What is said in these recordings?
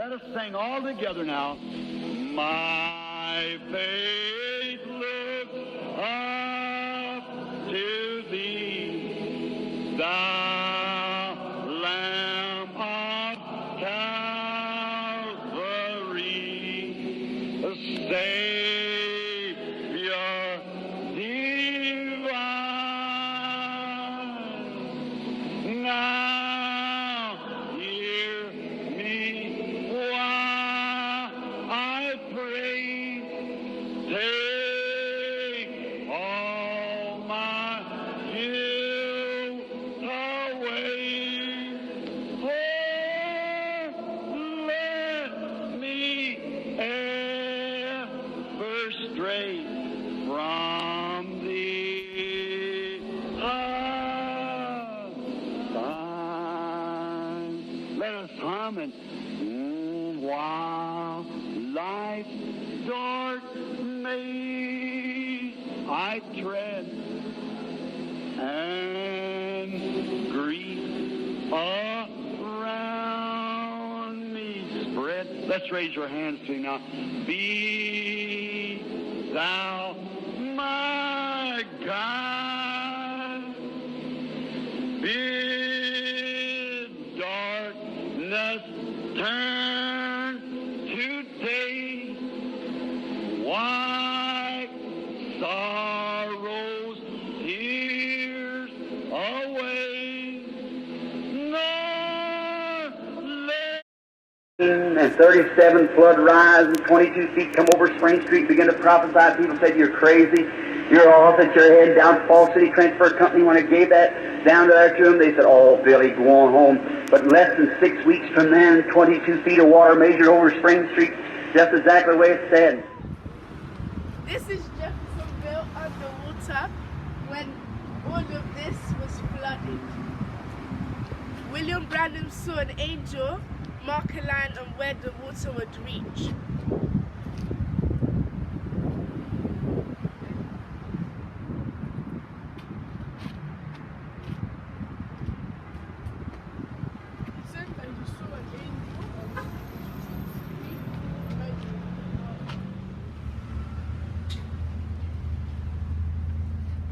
Let us sing all together now. My faith looks up to thee, thou Lamb of Calvary, the Savior divine. Now hear me while I pray. Take all my guilt away. Oh, let me ever stray from thee. Let us hum and while life's dark maze I tread and grief around me spread. Let's raise your hands to him now. Be thou my guide. Bid darkness turn to day. Wipe sorrows, tears away. Nor let and 37 flood rise and 22 feet come over Spring Street, begin to prophesy. People said, you're crazy. You're off at your head down Falls City Transfer Company. When I gave that down to that room, they said, oh, Billy, go on home. But less than 6 weeks from then, 22 feet of water measured over Spring Street, just exactly the way it said. This is Jeffersonville underwater when all of this was flooded. William Branham saw an angel mark a line on where the water would reach.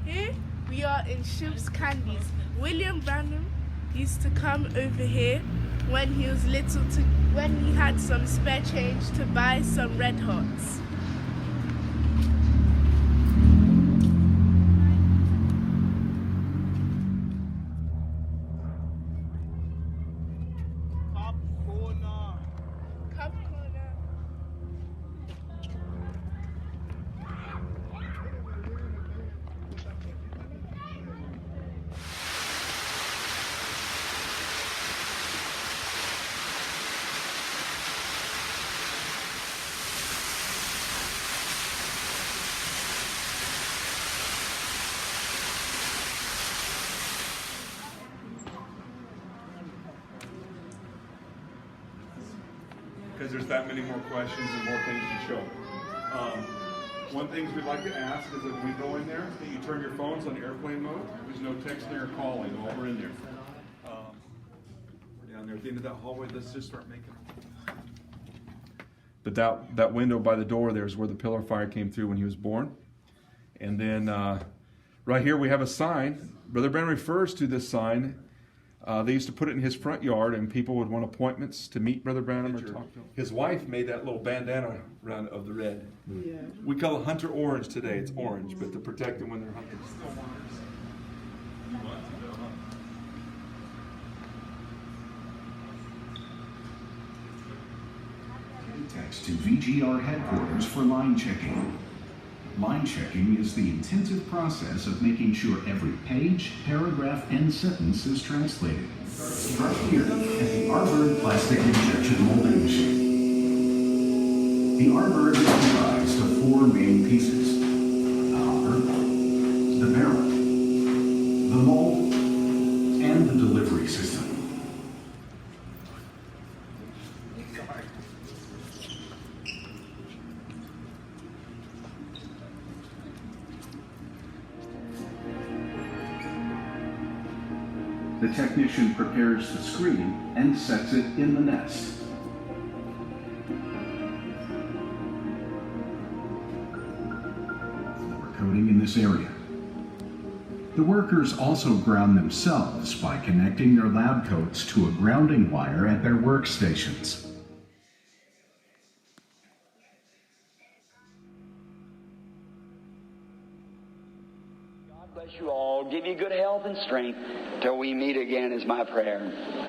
Here we are in Ship's Candies. William Branham used to come over here when he was little, when he had some spare change to buy some Red Hots. Because there's that many more questions and more things to show. One thing we'd like to ask is if we go in there, that you turn your phones on airplane mode. There's no texting or calling while we're in there. We're down there at the end of that hallway. Let's just start making. But that window by the door there is where the pillar of fire came through when he was born. And then right here we have a sign. Brother Branham refers to this sign. They used to put it in his front yard, and people would want appointments to meet Brother Branham or talk to him. His wife made that little bandana around of the red. Yeah. We call it hunter orange today. It's orange, but to protect them when they're hunters. Text to VGR headquarters for line checking. Line checking is the intensive process of making sure every page, paragraph, and sentence is translated. Start here at the Arbor Plastic Injection Molding Machine. The Arbor is comprised of four main pieces: the hopper, the barrel, the mold, and the delivery system. The technician prepares the screen and sets it in the nest. coating in this area. The workers also ground themselves by connecting their lab coats to a grounding wire at their workstations. God bless you all. Give you good health and strength till we meet again is my prayer.